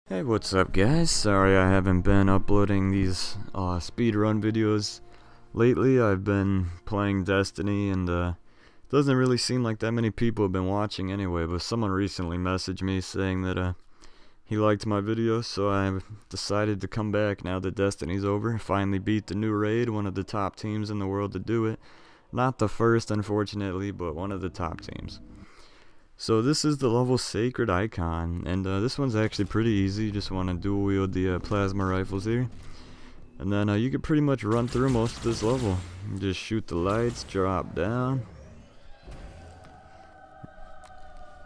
Hey, what's up guys? Sorry I haven't been uploading these speedrun videos lately. I've been playing Destiny and doesn't really seem like that many people have been watching anyway, but someone recently messaged me saying that he liked my videos, so I decided to come back now that Destiny's over. Finally beat the new raid, one of the top teams in the world to do it. Not the first, unfortunately, but one of the top teams. So this is the level Sacred Icon, and this one's actually pretty easy. You just want to dual wield the plasma rifles here, and then you can pretty much run through most of this level. You just shoot the lights, drop down.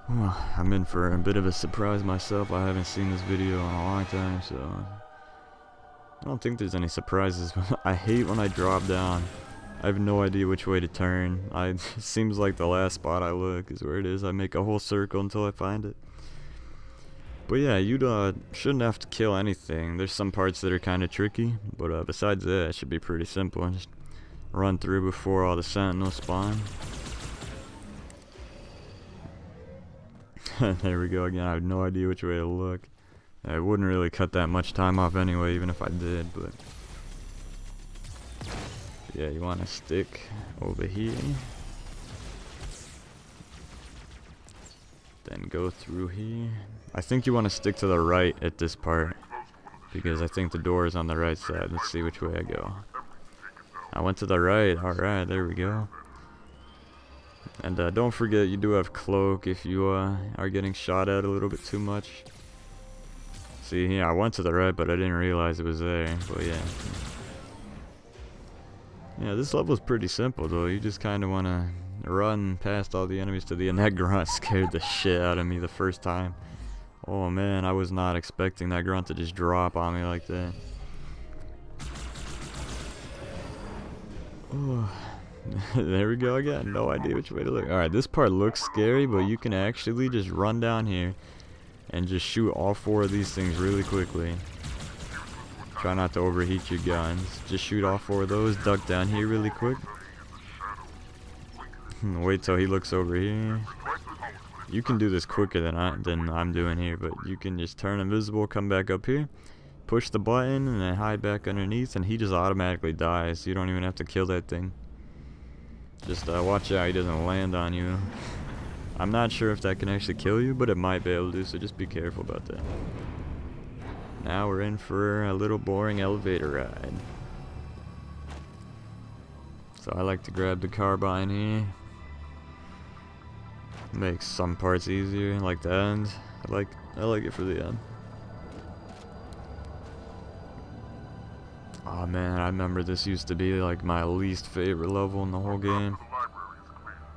I'm in for a bit of a surprise myself. I haven't seen this video in a long time, so I don't think there's any surprises. I hate when I drop down. I have no idea which way to turn. It seems like the last spot I look is where it is. I make a whole circle until I find it. But yeah, you shouldn't have to kill anything. There's some parts that are kind of tricky, but besides that, it should be pretty simple. Just run through before all the sentinels spawn. There we go again. I have no idea which way to look. It wouldn't really cut that much time off anyway, even if I did, but yeah, you want to stick over here, then go through here. I think you want to stick to the right at this part, because I think the door is on the right side. Let's see which way I go. I went to the right. Alright, there we go. And don't forget, you do have cloak if you are getting shot at a little bit too much. See, yeah, I went to the right, but I didn't realize it was there. But yeah. Yeah, this level is pretty simple though. You just kind of want to run past all the enemies to the end. That grunt scared the shit out of me the first time. Oh man, I was not expecting that grunt to just drop on me like that. Oh, there we go again. No idea which way to look. Alright, this part looks scary, but you can actually just run down here and just shoot all four of these things really quickly. Try not to overheat your guns. Just shoot all four of those. Duck down here really quick. Wait till he looks over here. You can do this quicker than I'm doing here, but you can just turn invisible, come back up here, push the button, and then hide back underneath, and he just automatically dies. You don't even have to kill that thing. Just watch out he doesn't land on you. I'm not sure if that can actually kill you, but it might be able to, so just be careful about that. Now we're in for a little boring elevator ride. So I like to grab the carbine here. Makes some parts easier, like the end. I like it for the end. Oh man, I remember this used to be like my least favorite level in the whole game.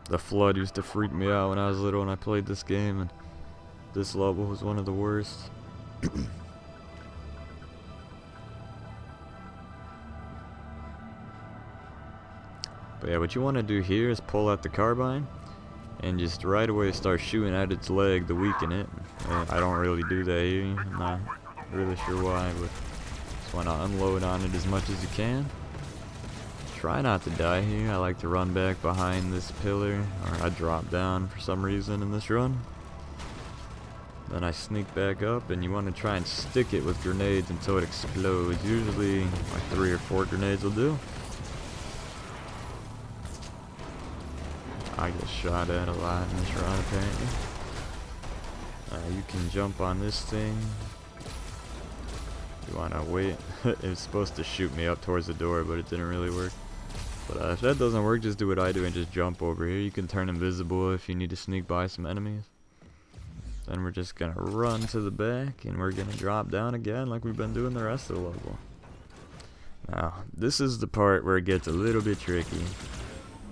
The flood used to freak me out when I was little and I played this game, and this level was one of the worst. But yeah, what you want to do here is pull out the carbine and just right away start shooting at its leg to weaken it. I don't really do that here. I'm not really sure why, but just want to unload on it as much as you can. Try not to die here. I like to run back behind this pillar, or I drop down for some reason in this run. Then I sneak back up, and you want to try and stick it with grenades until it explodes. Usually like 3 or 4 grenades will do. I get shot at a lot in this run apparently. You can jump on this thing. You wanna wait. It was supposed to shoot me up towards the door, but it didn't really work. But if that doesn't work, just do what I do and just jump over here. You can turn invisible if you need to sneak by some enemies. Then we're just gonna run to the back and we're gonna drop down again like we've been doing the rest of the level. Now, this is the part where it gets a little bit tricky.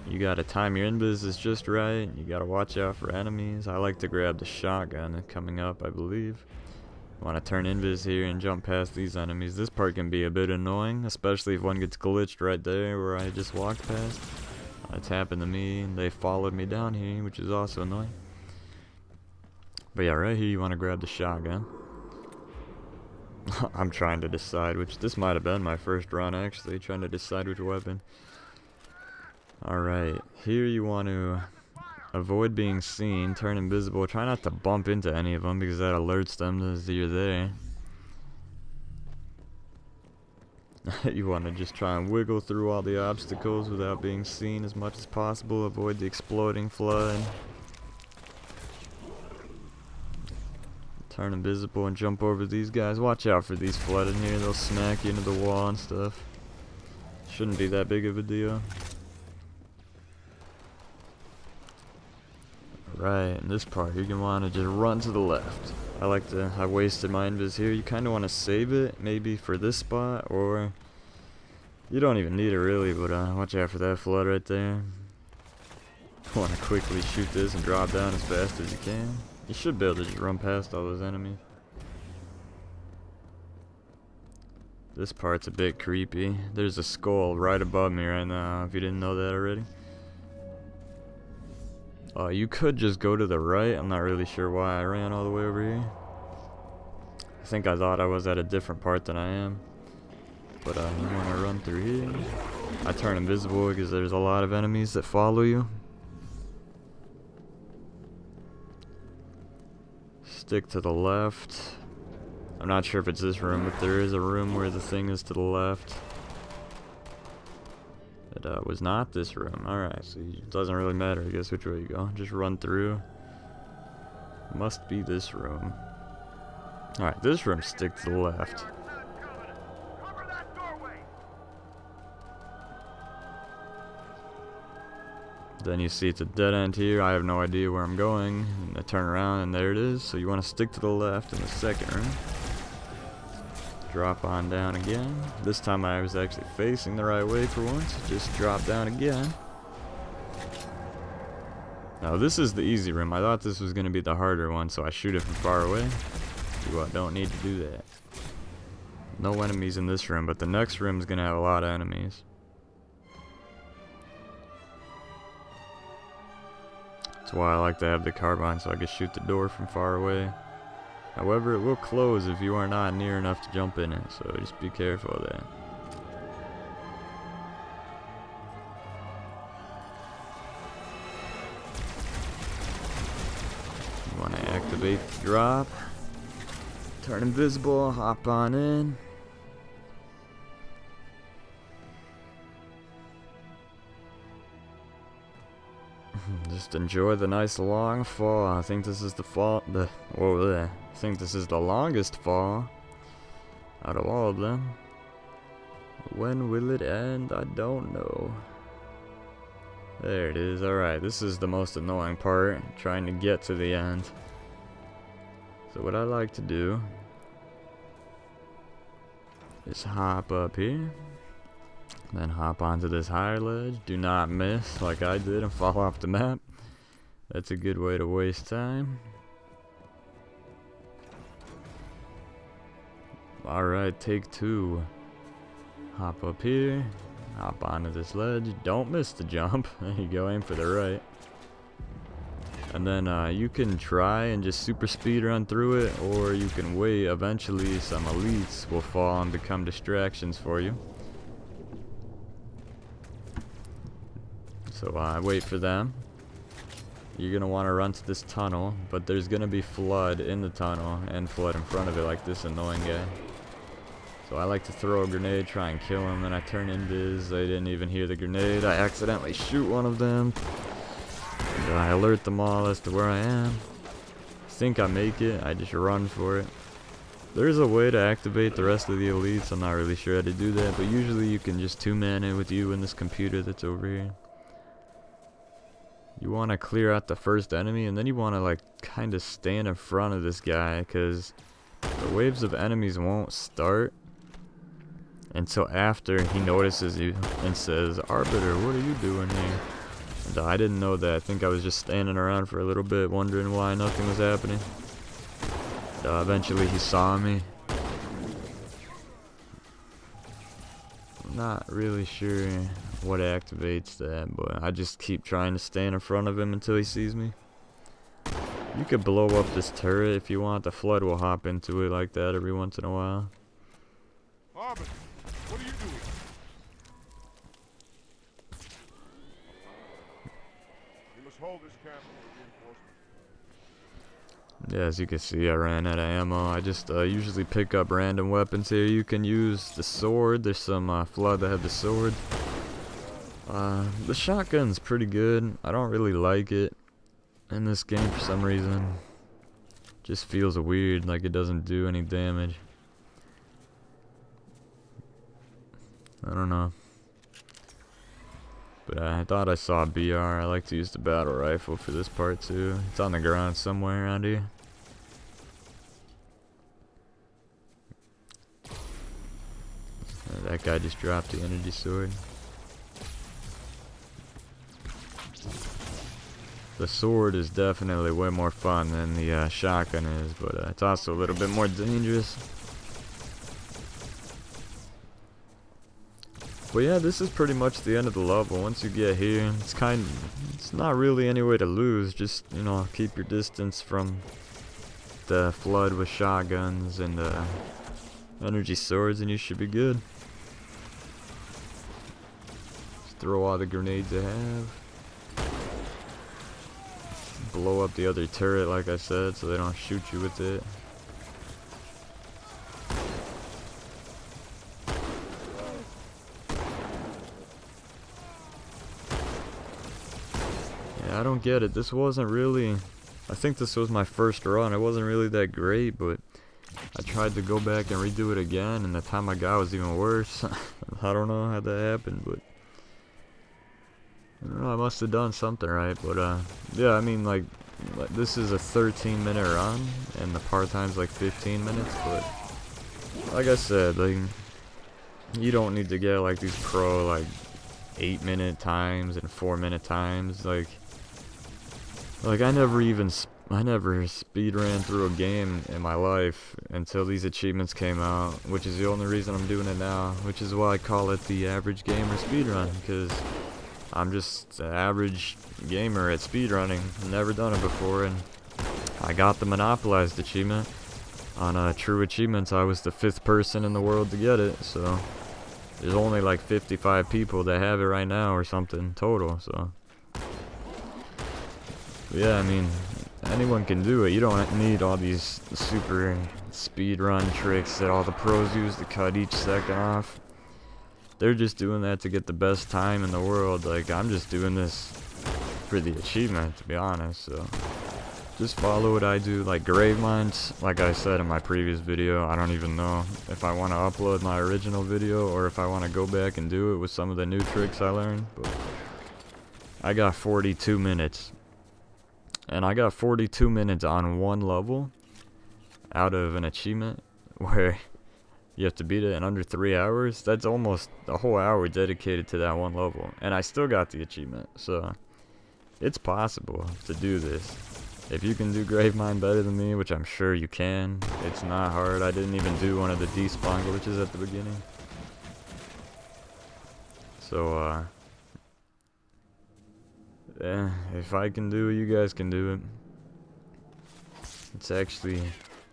You gotta time your invis just right. You gotta watch out for enemies. I like to grab the shotgun coming up, I believe. Want to turn invis here and jump past these enemies. This part can be a bit annoying, especially if one gets glitched right there where I just walked past. It's happened to me, and they followed me down here, which is also annoying. But yeah, right here you want to grab the shotgun. I'm trying to decide which. This might have been my first run actually, trying to decide which weapon. Alright, here you want to avoid being seen, turn invisible, try not to bump into any of them because that alerts them that you're there. You want to just try and wiggle through all the obstacles without being seen as much as possible. Avoid the exploding flood. Turn invisible and jump over these guys. Watch out for these flood in here. They'll smack you into the wall and stuff. Shouldn't be that big of a deal. Right, in this part, you're gonna want to just run to the left. I wasted my invis here. You kind of want to save it, maybe for this spot, or you don't even need it really, but watch out for that flood right there. Want to quickly shoot this and drop down as fast as you can. You should be able to just run past all those enemies. This part's a bit creepy. There's a skull right above me right now, if you didn't know that already. You could just go to the right. I'm not really sure why I ran all the way over here. I think I thought I was at a different part than I am. But you want to run through here. I turn invisible because there's a lot of enemies that follow you. Stick to the left. I'm not sure if it's this room, but there is a room where the thing is to the left. It was not this room. Alright, so it doesn't really matter, I guess, which way you go. Just run through. Must be this room. Alright, this room, stick to the left. Then you see it's a dead end here. I have no idea where I'm going. And I turn around and there it is. So you want to stick to the left in the second room. Drop on down again. This time I was actually facing the right way for once. Just drop down again. Now this is the easy room. I thought this was going to be the harder one, so I shoot it from far away. You don't need to do that. No enemies in this room, but the next room is going to have a lot of enemies. That's why I like to have the carbine, so I can shoot the door from far away. However, it will close if you are not near enough to jump in it, so just be careful of that. You want to activate the drop, turn invisible, hop on in. Just enjoy the nice long fall. I think this is I think this is the longest fall out of all of them. When will it end? I don't know. There it is. Alright, this is the most annoying part, trying to get to the end. So what I like to do is hop up here. Then hop onto this higher ledge. Do not miss like I did and fall off the map. That's a good way to waste time. Alright, take two. Hop up here. Hop onto this ledge. Don't miss the jump. There you go, aim for the right. And then you can try and just super speed run through it, or you can wait. Eventually some elites will fall and become distractions for you. So wait for them. You're going to want to run to this tunnel, but there's going to be flood in the tunnel and flood in front of it like this annoying guy. So I like to throw a grenade, try and kill him, and I turn invis. They didn't even hear the grenade. I accidentally shoot one of them. And I alert them all as to where I am. I think I make it. I just run for it. There's a way to activate the rest of the elites. I'm not really sure how to do that, but usually you can just two-man it with you and this computer that's over here. You want to clear out the first enemy, and then you want to like kind of stand in front of this guy, because the waves of enemies won't start until after he notices you and says, "Arbiter, what are you doing here?" And I didn't know that. I think I was just standing around for a little bit wondering why nothing was happening. Eventually he saw me. I'm not really sure what activates that, but I just keep trying to stand in front of him until he sees me. You could blow up this turret if you want. The flood will hop into it like that every once in a while. Arbiter, what are you doing? You must hold this camp for reinforcement. Yeah, as you can see, I ran out of ammo. I just usually pick up random weapons here. You can use the sword. There's some flood that have the sword. The shotgun's pretty good. I don't really like it in this game for some reason. Just feels weird, like it doesn't do any damage. I don't know. But I thought I saw a BR. I like to use the battle rifle for this part too. It's on the ground somewhere around here. That guy just dropped the energy sword. The sword is definitely way more fun than the shotgun is, but it's also a little bit more dangerous. But yeah, this is pretty much the end of the level. Once you get here, it's not really any way to lose. Just, you know, keep your distance from the flood with shotguns and energy swords and you should be good. Just throw all the grenades you have. Blow up the other turret like I said so they don't shoot you with it. I don't get it. This wasn't really... I think this was my first run. It wasn't really that great, but I tried to go back and redo it again, and the time I got was even worse. I don't know how that happened, but... I don't know, I must have done something right, but yeah, I mean, like this is a 13-minute run, and the part time's like 15 minutes, but... Like I said, like... You don't need to get like these pro, like, 8-minute times and 4-minute times, like I never speed ran through a game in my life until these achievements came out, which is the only reason I'm doing it now, which is why I call it the average gamer speedrun, because I'm just an average gamer at speedrunning. Never done it before, and I got the monopolized achievement. On True Achievements, I was the 5th person in the world to get it, so there's only like 55 people that have it right now or something total, so... Yeah, I mean, anyone can do it. You don't need all these super speedrun tricks that all the pros use to cut each second off. They're just doing that to get the best time in the world. Like, I'm just doing this for the achievement, to be honest, so... Just follow what I do. Like grave mines, like I said in my previous video, I don't even know if I want to upload my original video or if I want to go back and do it with some of the new tricks I learned, but I got 42 minutes. And I got 42 minutes on one level out of an achievement where you have to beat it in under 3 hours. That's almost a whole hour dedicated to that one level. And I still got the achievement, so it's possible to do this. If you can do grave mine better than me, which I'm sure you can, it's not hard. I didn't even do one of the despawn glitches at the beginning. So, yeah, if I can do it, you guys can do it. It's actually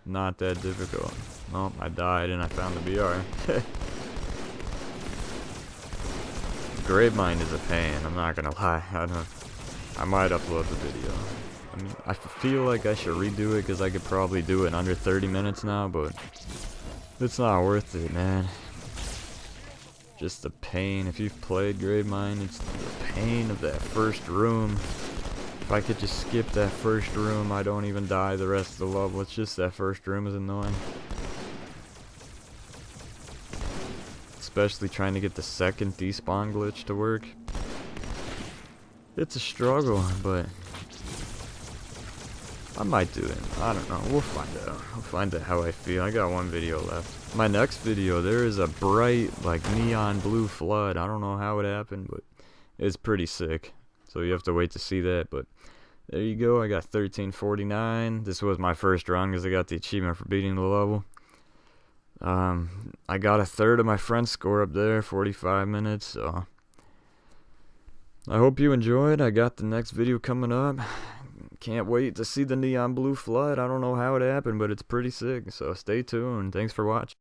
not that difficult. Oh, I died and I found the BR. Grave mine is a pain, I'm not gonna lie. I might upload the video. I mean, I feel like I should redo it because I could probably do it in under 30 minutes now, but it's not worth it, man. Just the pain. If you've played Grave Mine, it's the pain of that first room. If I could just skip that first room, I don't even die the rest of the level. It's just that first room is annoying. Especially trying to get the second despawn glitch to work. It's a struggle, but I might do it. I don't know. We'll find out. I'll find out how I feel. I got one video left. My next video, there is a bright, like, neon blue flood. I don't know how it happened, but it's pretty sick. So you have to wait to see that. But there you go. I got 1349. This was my first run because I got the achievement for beating the level. I got a third of my friend's score up there, 45 minutes. So I hope you enjoyed. I got the next video coming up. Can't wait to see the neon blue flood. I don't know how it happened, but it's pretty sick. So stay tuned. Thanks for watching.